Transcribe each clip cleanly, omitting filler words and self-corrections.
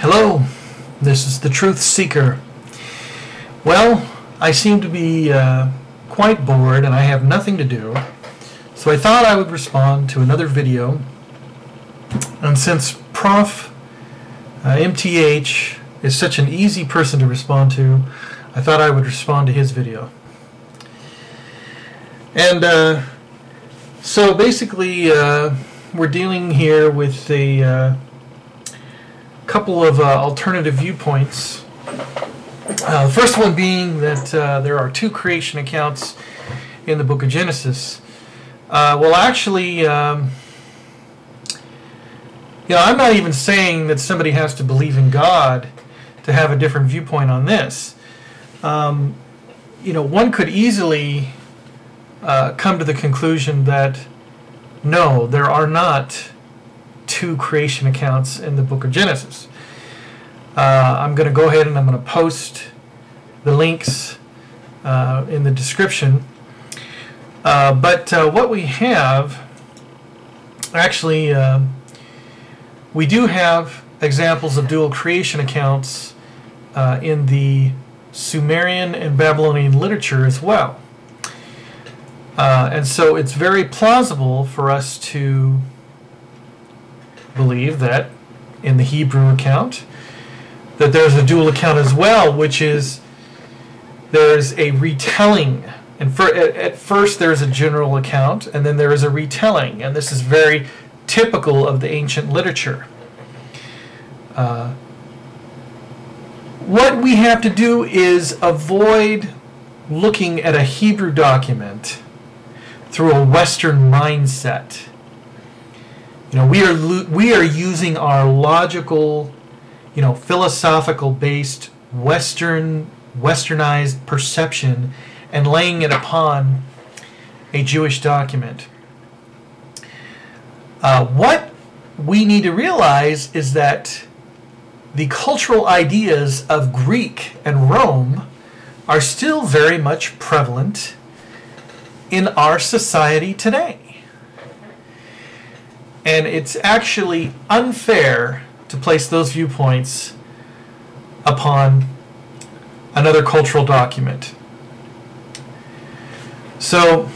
Hello, this is the Truth Seeker. Well, I seem to be quite bored and I have nothing to do, so I thought I would respond to another video. And since ProfMTH is such an easy person to respond to, I thought I would respond to his video. And so basically we're dealing here with a couple of alternative viewpoints. The first one being that there are two creation accounts in the book of Genesis. Well, actually, I'm not even saying that somebody has to believe in God to have a different viewpoint on this. One could easily come to the conclusion that no, there are not two creation accounts in the book of Genesis. I'm going to go ahead and I'm going to post the links in the description. But what we have, actually, we do have examples of dual creation accounts in the Sumerian and Babylonian literature as well. And so it's very plausible for us to believe that in the Hebrew account that there's a dual account as well, which is there's a retelling. And at first there's a general account, and then there is a retelling. And this is very typical of the ancient literature. What we have to do is avoid looking at a Hebrew document through a Western mindset. We are using our logical, philosophical-based westernized perception and laying it upon a Jewish document. What we need to realize is that the cultural ideas of Greek and Rome are still very much prevalent in our society today. And it's actually unfair to place those viewpoints upon another cultural document. So,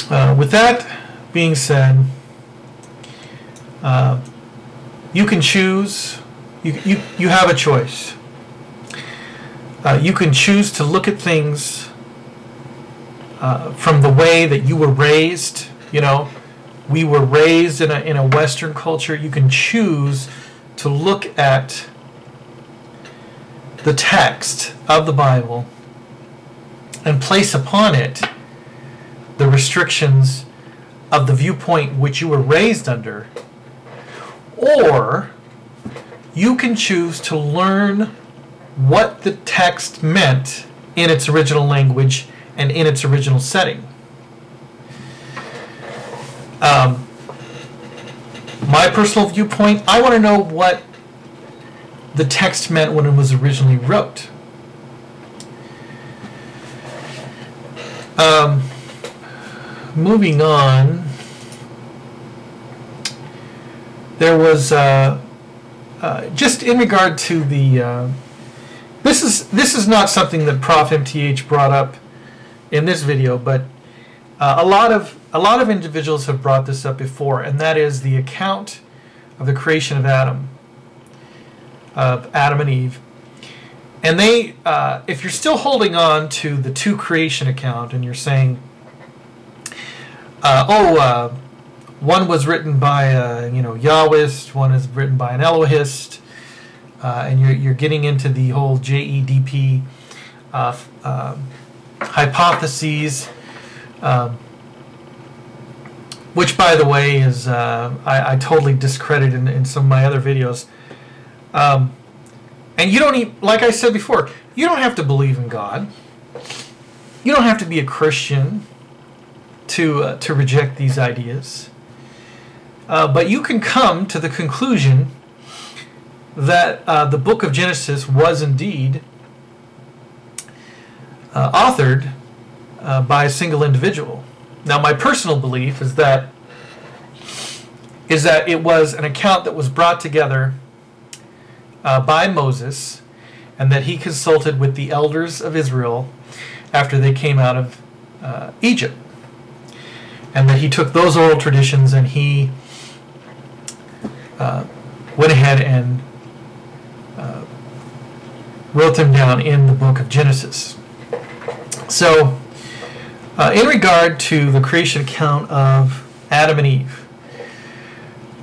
with that being said, you can choose. You have a choice. You can choose to look at things from the way that you were raised. We were raised in a Western culture. You can choose to look at the text of the Bible and place upon it the restrictions of the viewpoint which you were raised under. Or you can choose to learn what the text meant in its original language and in its original setting. My personal viewpoint, I want to know what the text meant when it was originally wrote. Moving on, there was just in regard to the this is not something that ProfMTH brought up in this video, but a lot of individuals have brought this up before, and that is the account of the creation of Adam and Eve. And they, if you're still holding on to the two creation account, and you're saying, one was written by a Yahwist, one is written by an Elohist, and you're getting into the whole JEDP hypotheses. Which, by the way, is I totally discredit in some of my other videos. And you don't even, like I said before, you don't have to believe in God. You don't have to be a Christian to reject these ideas. But you can come to the conclusion that the book of Genesis was indeed authored by a single individual. Now, my personal belief is that it was an account that was brought together by Moses, and that he consulted with the elders of Israel after they came out of Egypt. And that he took those oral traditions and he went ahead and wrote them down in the book of Genesis. So, in regard to the creation account of Adam and Eve,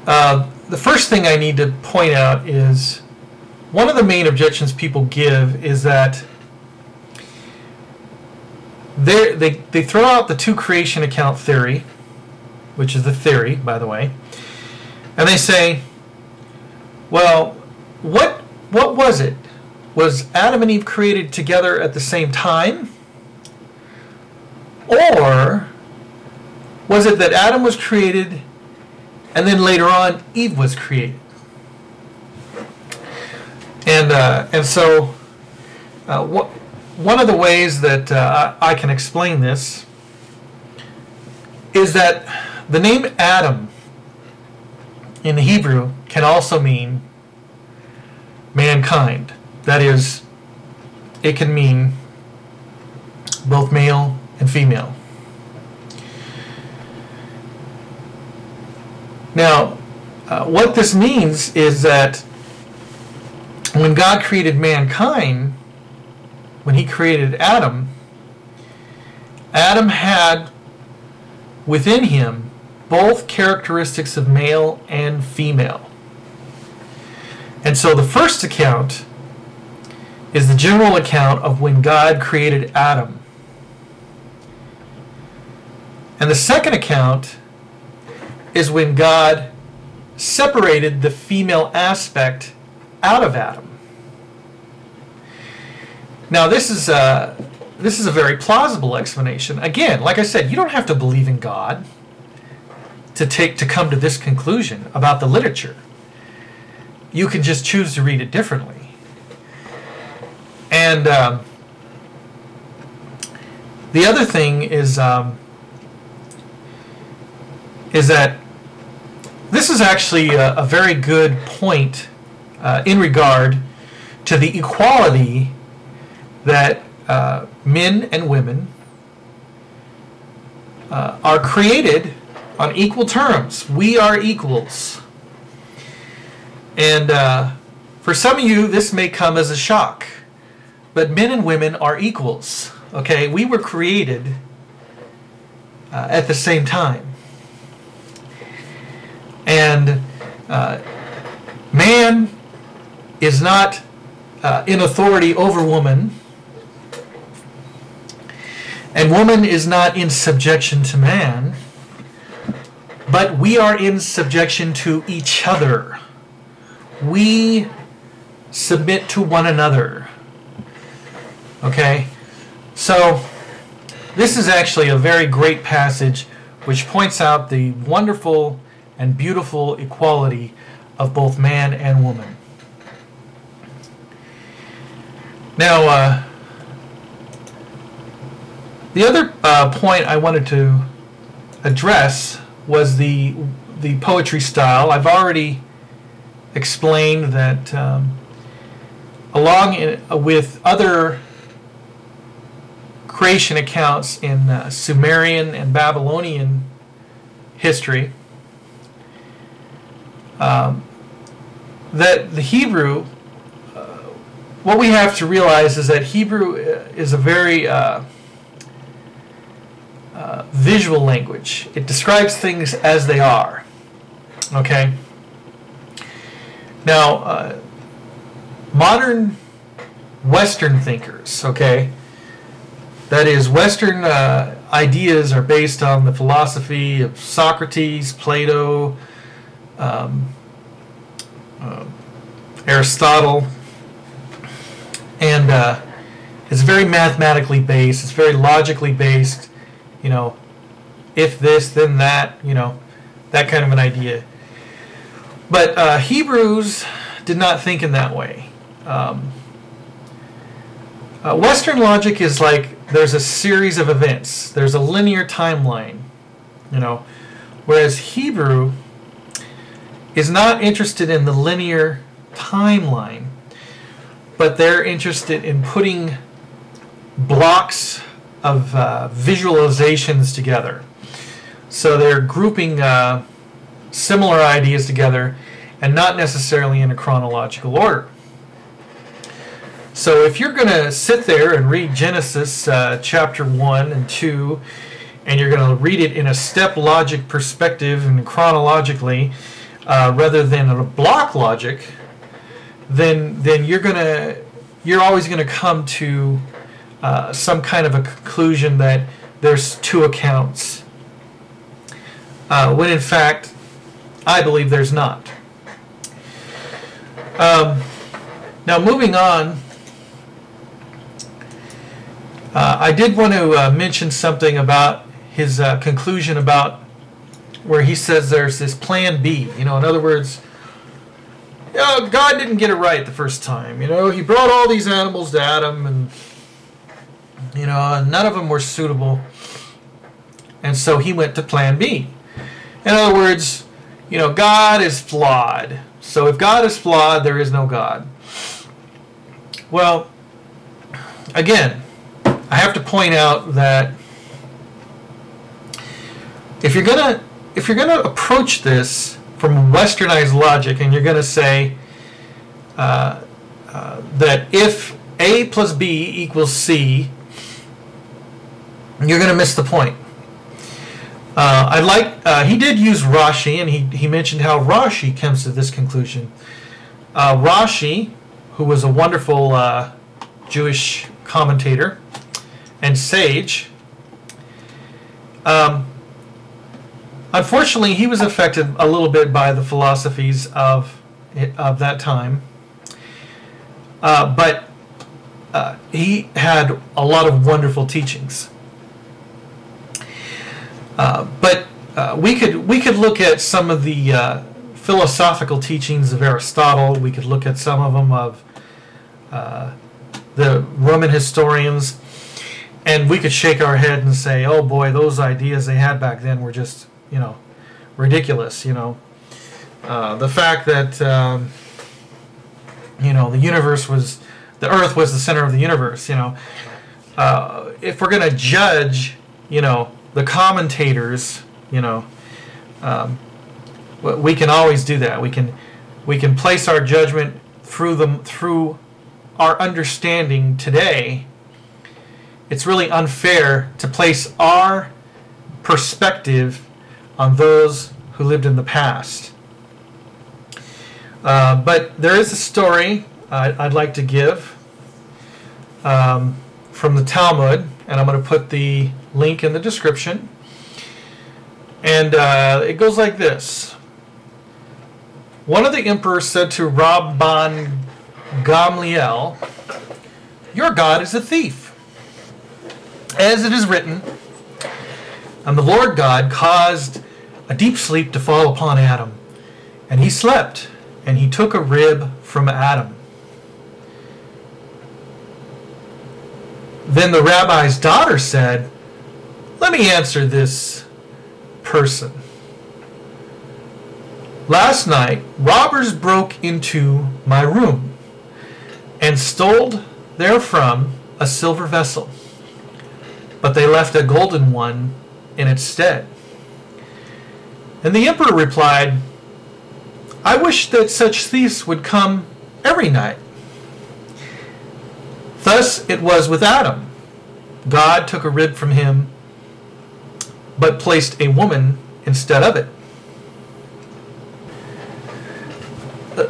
the first thing I need to point out is one of the main objections people give is that they throw out the two creation account theory, which is the theory, by the way, and they say, well, what was it? Was Adam and Eve created together at the same time? Or was it that Adam was created and then later on Eve was created? And so one of the ways that I can explain this is that the name Adam in the Hebrew can also mean mankind. That is, it can mean both male and female. Now, what this means is that when God created mankind, when he created Adam, Adam had within him both characteristics of male and female. And so the first account is the general account of when God created Adam. And the second account is when God separated the female aspect out of Adam. Now this is a very plausible explanation. Again, like I said, you don't have to believe in God to come to this conclusion about the literature. You can just choose to read it differently. And the other thing is that this is actually a very good point in regard to the equality that men and women are created on equal terms. We are equals. And for some of you, this may come as a shock. But men and women are equals. Okay? We were created at the same time. And man is not in authority over woman. And woman is not in subjection to man. But we are in subjection to each other. We submit to one another. Okay? So, this is actually a very great passage which points out the wonderful and beautiful equality of both man and woman. Now, the other point I wanted to address was the poetry style. I've already explained that along with other creation accounts in Sumerian and Babylonian history, that the Hebrew, what we have to realize is that Hebrew is a very visual language. It describes things as they are. Okay? Now, modern Western thinkers, okay, that is, Western ideas are based on the philosophy of Socrates, Plato, Aristotle, and it's very mathematically based, it's very logically based, you know, if this, then that, you know, that kind of an idea. But Hebrews did not think in that way. Western logic is like there's a series of events. There's a linear timeline, you know, whereas Hebrew is not interested in the linear timeline. but they're interested in putting blocks of visualizations together. So they're grouping similar ideas together and not necessarily in a chronological order. So if you're going to sit there and read Genesis chapter 1 and 2, and you're going to read it in a step logic perspective and chronologically, rather than a block logic, then you're always going to come to some kind of a conclusion that there's two accounts, when in fact I believe there's not. Now moving on, I did want to mention something about his conclusion about where he says there's this plan B. In other words, God didn't get it right the first time. He brought all these animals to Adam, and and none of them were suitable, and so he went to plan B. In other words, God is flawed. So if God is flawed, there is no God. Well, again, I have to point out that if you're gonna approach this from westernized logic, and you're gonna say that if A plus B equals C, you're gonna miss the point. He did use Rashi, and he mentioned how Rashi comes to this conclusion. Rashi, who was a wonderful Jewish commentator and sage, unfortunately, he was affected a little bit by the philosophies of that time, but he had a lot of wonderful teachings. But we could look at some of the philosophical teachings of Aristotle. We could look at some of them of the Roman historians, and we could shake our head and say, "Oh boy, those ideas they had back then were just ridiculous." The fact that the Earth was the center of the universe. If we're going to judge, the commentators, we can always do that. We can place our judgment through our understanding today. It's really unfair to place our perspective on those who lived in the past. But there is a story I'd like to give from the Talmud, and I'm going to put the link in the description. And it goes like this. One of the emperors said to Rabon Gamliel, "Your God is a thief. As it is written, and the Lord God caused a deep sleep to fall upon Adam, and he slept, and he took a rib from Adam." Then the rabbi's daughter said, "Let me answer this person. Last night, robbers broke into my room and stole therefrom a silver vessel, but they left a golden one in its stead." And the emperor replied, "I wish that such thieves would come every night." Thus it was with Adam. God took a rib from him, but placed a woman instead of it.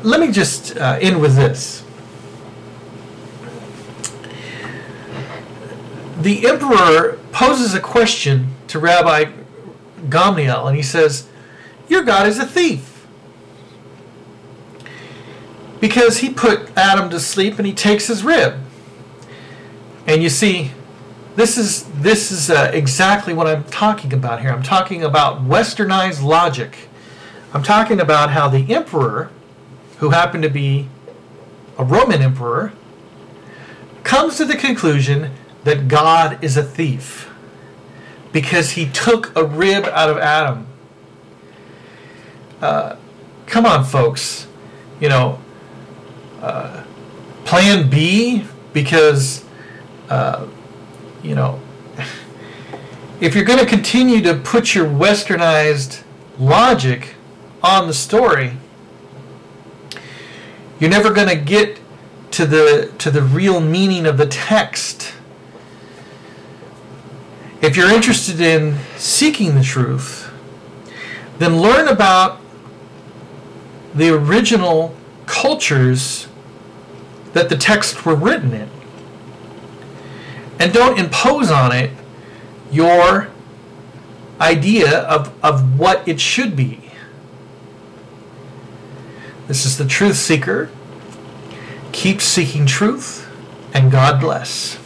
Let me just end with this. The emperor poses a question to Rabbi Gamliel, and he says, "Your God is a thief, because he put Adam to sleep and he takes his rib." And you see, this is exactly what I'm talking about here. I'm talking about westernized logic. I'm talking about how the emperor, who happened to be a Roman emperor, comes to the conclusion that God is a thief because he took a rib out of Adam. Come on, folks. plan B, because, you know, if you're going to continue to put your westernized logic on the story, you're never going to get to the real meaning of the text. If you're interested in seeking the truth, then learn about the original cultures that the texts were written in, and don't impose on it your idea of what it should be. This is the Truth Seeker. Keep seeking truth, and God bless.